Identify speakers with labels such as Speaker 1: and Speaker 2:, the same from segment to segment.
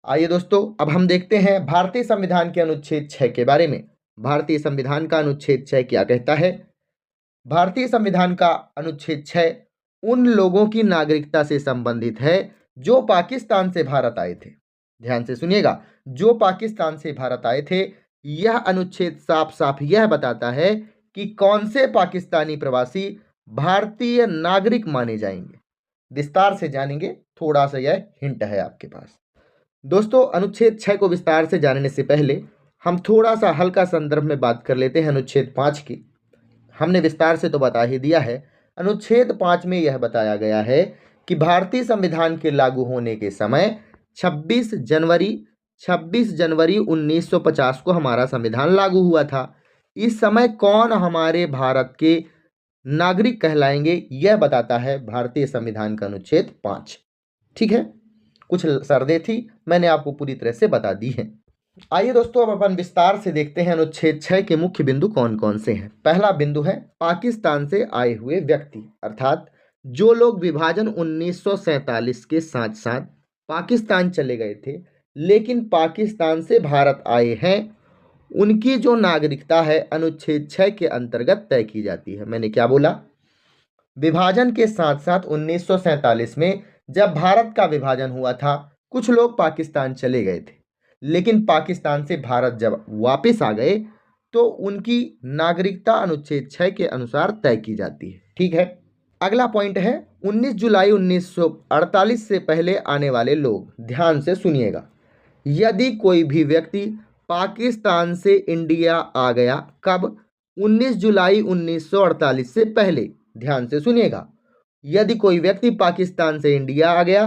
Speaker 1: आइए दोस्तों, अब हम देखते हैं भारतीय संविधान के अनुच्छेद 6 के बारे में। भारतीय संविधान का अनुच्छेद 6 क्या कहता है? भारतीय संविधान का अनुच्छेद 6 उन लोगों की नागरिकता से संबंधित है जो पाकिस्तान से भारत आए थे। ध्यान से सुनिएगा, जो पाकिस्तान से भारत आए थे। यह अनुच्छेद साफ साफ यह बताता है कि कौन से पाकिस्तानी प्रवासी भारतीय नागरिक माने जाएंगे। विस्तार से जानेंगे, थोड़ा सा यह हिंट है आपके पास। दोस्तों, अनुच्छेद 6 को विस्तार से जानने से पहले हम थोड़ा सा हल्का संदर्भ में बात कर लेते हैं अनुच्छेद 5 की। हमने विस्तार से तो बता ही दिया है। अनुच्छेद 5 में यह बताया गया है कि भारतीय संविधान के लागू होने के समय 26 जनवरी 1950 को हमारा संविधान लागू हुआ था। इस समय कौन हमारे भारत के नागरिक कहलाएंगे, यह बताता है भारतीय संविधान का अनुच्छेद 5। ठीक है, कुछ सरदे थी, मैंने आपको पूरी तरह से बता दी है। आइए दोस्तों, अब अपन विस्तार से देखते हैं अनुच्छेद 6 के मुख्य बिंदु कौन कौन से हैं। पहला बिंदु है पाकिस्तान से आए हुए व्यक्ति, अर्थात जो लोग विभाजन 1947 के साथ साथ पाकिस्तान चले गए थे लेकिन पाकिस्तान से भारत आए हैं, उनकी जो नागरिकता है अनुच्छेद 6 के अंतर्गत तय की जाती है। मैंने क्या बोला? विभाजन के साथ साथ 1947 में जब भारत का विभाजन हुआ था, कुछ लोग पाकिस्तान चले गए थे लेकिन पाकिस्तान से भारत जब वापस आ गए तो उनकी नागरिकता अनुच्छेद 6 के अनुसार तय की जाती है। ठीक है, अगला पॉइंट है 19 जुलाई 1948 से पहले आने वाले लोग। ध्यान से सुनिएगा, यदि कोई भी व्यक्ति पाकिस्तान से इंडिया आ गया, कब? 19 जुलाई 1948 से पहले। ध्यान से सुनिएगा, यदि कोई व्यक्ति पाकिस्तान से इंडिया आ गया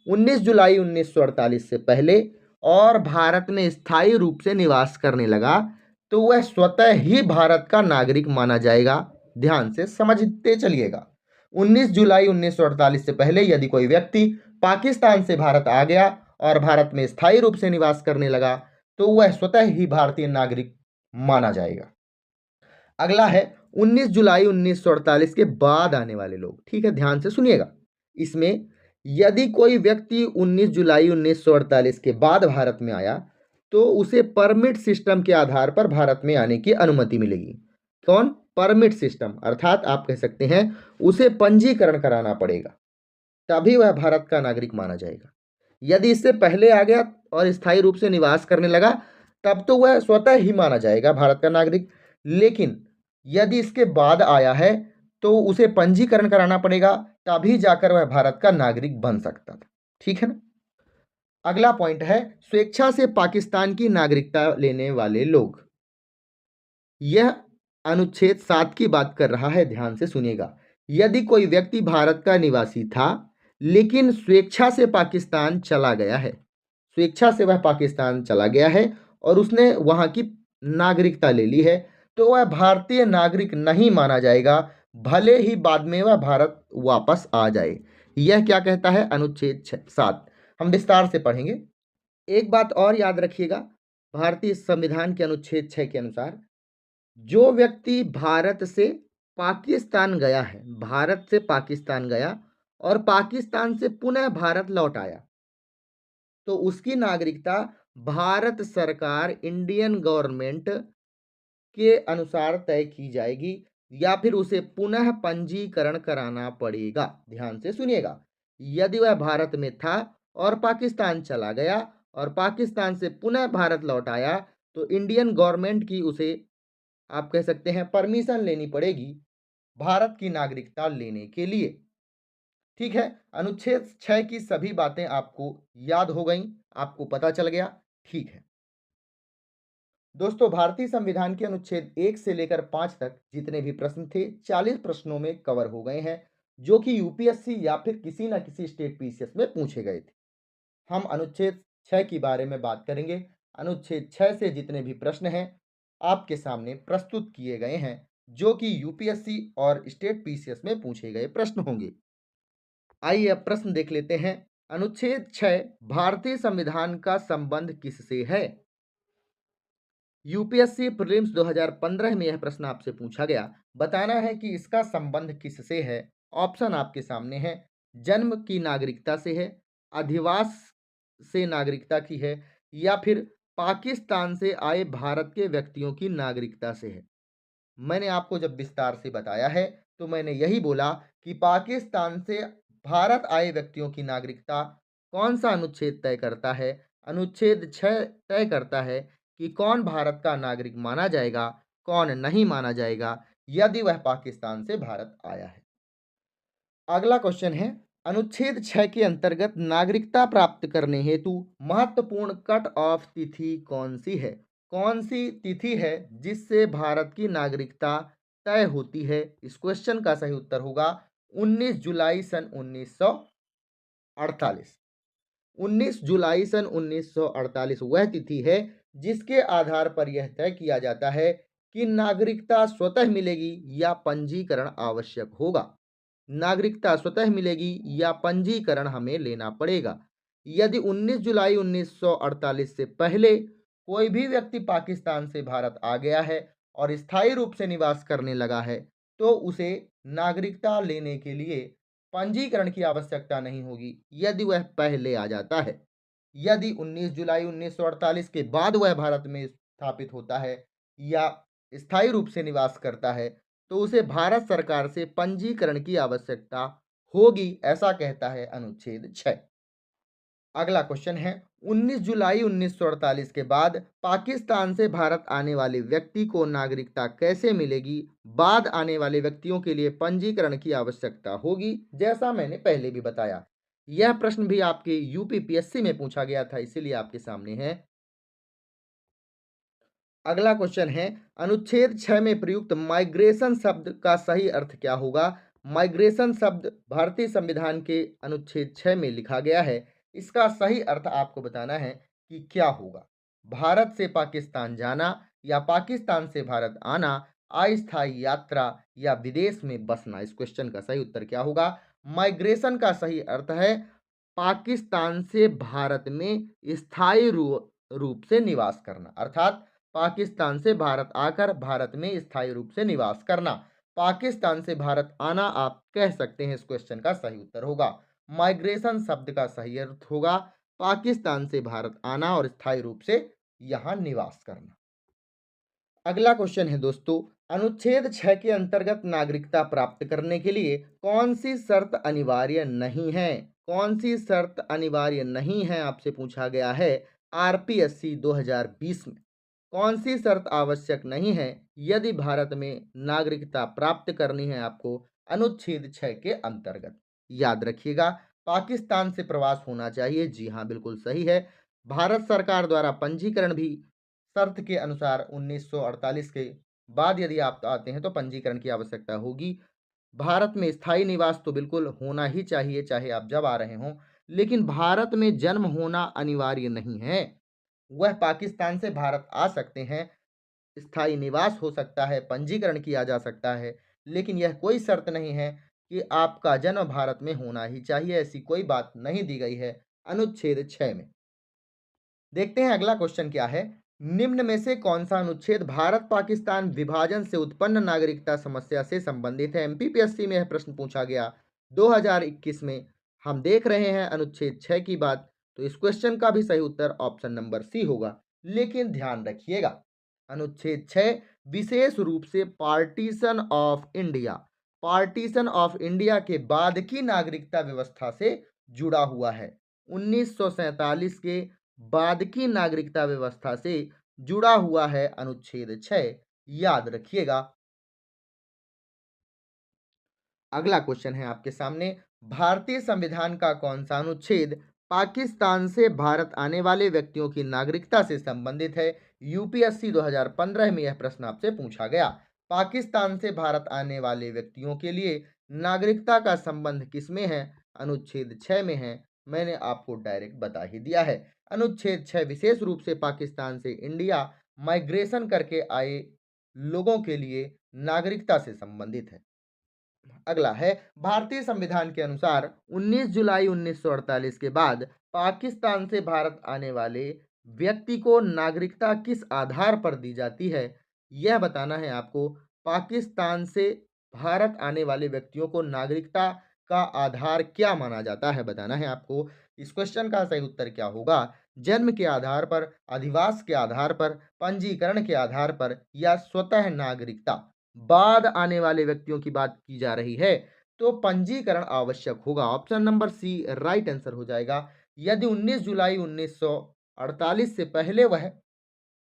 Speaker 1: 19 जुलाई 1948 से पहले और भारत में स्थायी रूप से निवास करने लगा तो वह स्वतः ही भारत का नागरिक माना जाएगा। ध्यान से समझते चलिएगा, 19 जुलाई 1948 से पहले यदि कोई व्यक्ति पाकिस्तान से भारत आ गया और भारत में स्थायी रूप से निवास करने लगा तो वह स्वतः ही भारतीय नागरिक माना जाएगा। अगला है 19 जुलाई 1948 के बाद आने वाले लोग। ठीक है, ध्यान से सुनिएगा, इसमें यदि कोई व्यक्ति 19 जुलाई 1948 के बाद भारत में आया तो उसे परमिट सिस्टम के आधार पर भारत में आने की अनुमति मिलेगी। कौन? परमिट सिस्टम, अर्थात आप कह सकते हैं उसे पंजीकरण कराना पड़ेगा, तभी वह भारत का नागरिक माना जाएगा। यदि इससे पहले आ गया और स्थायी रूप से निवास करने लगा तब तो वह स्वतः ही माना जाएगा भारत का नागरिक, लेकिन यदि इसके बाद आया है तो उसे पंजीकरण कराना पड़ेगा, तभी जाकर वह भारत का नागरिक बन सकता था। ठीक है ना। अगला पॉइंट है स्वेच्छा से पाकिस्तान की नागरिकता लेने वाले लोग। यह अनुच्छेद 7 की बात कर रहा है। ध्यान से सुनिएगा, यदि कोई व्यक्ति भारत का निवासी था लेकिन स्वेच्छा से पाकिस्तान चला गया है, स्वेच्छा से वह पाकिस्तान चला गया है और उसने वहां की नागरिकता ले ली है तो वह भारतीय नागरिक नहीं माना जाएगा, भले ही बाद में वह भारत वापस आ जाए। यह क्या कहता है अनुच्छेद 7? हम विस्तार से पढ़ेंगे। एक बात और याद रखिएगा, भारतीय संविधान के अनुच्छेद 6 के अनुसार जो व्यक्ति भारत से पाकिस्तान गया है, भारत से पाकिस्तान गया और पाकिस्तान से पुनः भारत लौट आया तो उसकी नागरिकता भारत सरकार, इंडियन गवर्नमेंट के अनुसार तय की जाएगी या फिर उसे पुनः पंजीकरण कराना पड़ेगा। ध्यान से सुनिएगा, यदि वह भारत में था और पाकिस्तान चला गया और पाकिस्तान से पुनः भारत लौट आया तो इंडियन गवर्नमेंट की उसे, आप कह सकते हैं, परमिशन लेनी पड़ेगी भारत की नागरिकता लेने के लिए। ठीक है, अनुच्छेद 6 की सभी बातें आपको याद हो गई, आपको पता चल गया। ठीक है दोस्तों, भारतीय संविधान के अनुच्छेद 1 से लेकर 5 तक जितने भी प्रश्न थे 40 प्रश्नों में कवर हो गए हैं, जो कि यूपीएससी या फिर किसी ना किसी स्टेट पीसीएस में पूछे गए थे। हम अनुच्छेद 6 के बारे में बात करेंगे। अनुच्छेद 6 से जितने भी प्रश्न हैं आपके सामने प्रस्तुत किए गए हैं, जो कि यूपीएससी और स्टेट पीसीएस में पूछे गए प्रश्न होंगे। आइए अब प्रश्न देख लेते हैं। अनुच्छेद 6 भारतीय संविधान का संबंध किससे है? यूपीएससी प्रीलिम्स 2015 में यह प्रश्न आपसे पूछा गया। बताना है कि इसका संबंध किससे है। ऑप्शन आपके सामने है। जन्म की नागरिकता से है, अधिवास से नागरिकता की है या फिर पाकिस्तान से आए भारत के व्यक्तियों की नागरिकता से है। मैंने आपको जब विस्तार से बताया है तो मैंने यही बोला कि पाकिस्तान से भारत आए व्यक्तियों की नागरिकता कौन सा अनुच्छेद तय करता है? अनुच्छेद 6 तय करता है कि कौन भारत का नागरिक माना जाएगा, कौन नहीं माना जाएगा यदि वह पाकिस्तान से भारत आया है। अगला क्वेश्चन है, अनुच्छेद 6 के अंतर्गत नागरिकता प्राप्त करने हेतु महत्वपूर्ण कट ऑफ तिथि कौन सी है? कौन सी तिथि है जिससे भारत की नागरिकता तय होती है? इस क्वेश्चन का सही उत्तर होगा 19 जुलाई सन 1948। 19 जुलाई सन 1948 वह तिथि है जिसके आधार पर यह तय किया जाता है कि नागरिकता स्वतः मिलेगी या पंजीकरण आवश्यक होगा। नागरिकता स्वतः मिलेगी या पंजीकरण हमें लेना पड़ेगा। यदि 19 जुलाई 1948 से पहले कोई भी व्यक्ति पाकिस्तान से भारत आ गया है और स्थायी रूप से निवास करने लगा है तो उसे नागरिकता लेने के लिए पंजीकरण की आवश्यकता नहीं होगी यदि वह पहले आ जाता है। यदि 19 जुलाई 1948 के बाद वह भारत में स्थापित होता है या स्थायी रूप से निवास करता है तो उसे भारत सरकार से पंजीकरण की आवश्यकता होगी, ऐसा कहता है अनुच्छेद 6। अगला क्वेश्चन है, 19 जुलाई 1948 के बाद पाकिस्तान से भारत आने वाले व्यक्ति को नागरिकता कैसे मिलेगी? बाद आने वाले व्यक्तियों के लिए पंजीकरण की आवश्यकता होगी, जैसा मैंने पहले भी बताया। यह प्रश्न भी आपके यूपीपीएससी में पूछा गया था, इसीलिए आपके सामने है। अगला क्वेश्चन है, अनुच्छेद 6 में प्रयुक्त माइग्रेशन शब्द का सही अर्थ क्या होगा? माइग्रेशन शब्द भारतीय संविधान के अनुच्छेद 6 में लिखा गया है। इसका सही अर्थ आपको बताना है कि क्या होगा। भारत से पाकिस्तान जाना या पाकिस्तान से भारत आना, अस्थायी यात्रा या विदेश में बसना। इस क्वेश्चन का सही उत्तर क्या होगा? माइग्रेशन का सही अर्थ है पाकिस्तान से भारत में स्थायी रूप से निवास करना, अर्थात पाकिस्तान से भारत आकर भारत में स्थायी रूप से निवास करना। पाकिस्तान से भारत आना आप कह सकते हैं, इस क्वेश्चन का सही उत्तर होगा। माइग्रेशन शब्द का सही अर्थ होगा पाकिस्तान से भारत आना और स्थायी रूप से यहां निवास करना। अगला क्वेश्चन है दोस्तों, अनुच्छेद 6 के अंतर्गत नागरिकता प्राप्त करने के लिए कौन सी शर्त अनिवार्य नहीं है? कौन सी शर्त अनिवार्य नहीं है आपसे पूछा गया है आरपीएससी 2020 में। कौन सी शर्त आवश्यक नहीं है यदि भारत में नागरिकता प्राप्त करनी है आपको अनुच्छेद 6 के अंतर्गत? याद रखिएगा, पाकिस्तान से प्रवास होना चाहिए। जी हाँ, बिल्कुल सही है। भारत सरकार द्वारा पंजीकरण भी शर्त के अनुसार 1948 के बाद यदि आप आते हैं तो पंजीकरण की आवश्यकता होगी। भारत में स्थायी निवास तो बिल्कुल होना ही चाहिए, चाहे आप जब आ रहे हों, लेकिन भारत में जन्म होना अनिवार्य नहीं है। वह पाकिस्तान से भारत आ सकते हैं, स्थायी निवास हो सकता है, पंजीकरण किया जा सकता है, लेकिन यह कोई शर्त नहीं है कि आपका जन्म भारत में होना ही चाहिए। ऐसी कोई बात नहीं दी गई है अनुच्छेद 6 में। देखते हैं अगला क्वेश्चन क्या है। निम्न में से कौन सा अनुच्छेद भारत पाकिस्तान विभाजन से उत्पन्न नागरिकता समस्या से संबंधित है? एमपीपीएससी में यह प्रश्न पूछा गया 2021 में। हम देख रहे हैं अनुच्छेद 6 की बात, तो इस क्वेश्चन का भी सही उत्तर ऑप्शन नंबर सी होगा। लेकिन ध्यान रखिएगा, अनुच्छेद 6 विशेष रूप से पार्टीशन ऑफ इंडिया के बाद की नागरिकता व्यवस्था से जुड़ा हुआ है। 1947 के बाद की नागरिकता व्यवस्था से जुड़ा हुआ है अनुच्छेद 6, याद रखिएगा। अगला क्वेश्चन है आपके सामने, भारतीय संविधान का कौन सा अनुच्छेद पाकिस्तान से भारत आने वाले व्यक्तियों की नागरिकता से संबंधित है? यूपीएससी 2015 में यह प्रश्न आपसे पूछा गया। पाकिस्तान से भारत आने वाले व्यक्तियों के लिए नागरिकता का संबंध किसमें है? अनुच्छेद 6 में है। मैंने आपको डायरेक्ट बता ही दिया है। अनुच्छेद 6 विशेष रूप से पाकिस्तान से इंडिया माइग्रेशन करके आए लोगों के लिए नागरिकता से संबंधित है। अगला है, भारतीय संविधान के अनुसार 19 जुलाई 1948 के बाद पाकिस्तान से भारत आने वाले व्यक्ति को नागरिकता किस आधार पर दी जाती है? यह बताना है आपको। पाकिस्तान से भारत आने वाले व्यक्तियों को नागरिकता का आधार क्या माना जाता है, बताना है आपको। इस क्वेश्चन का सही उत्तर क्या होगा? जन्म के आधार पर, अधिवास के आधार पर, पंजीकरण के आधार पर या स्वतः नागरिकता। बाद आने वाले व्यक्तियों की बात की जा रही है तो पंजीकरण आवश्यक होगा। Option number C right answer हो जाएगा। यदि 19 जुलाई 1948 से पहले वह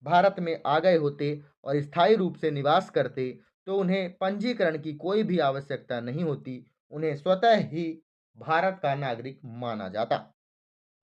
Speaker 1: भारत में आ गए होते और स्थायी रूप से निवास करते तो उन्हें पंजीकरण की कोई भी आवश्यकता नहीं होती, उन्हें स्वतः ही भारत का नागरिक माना जाता।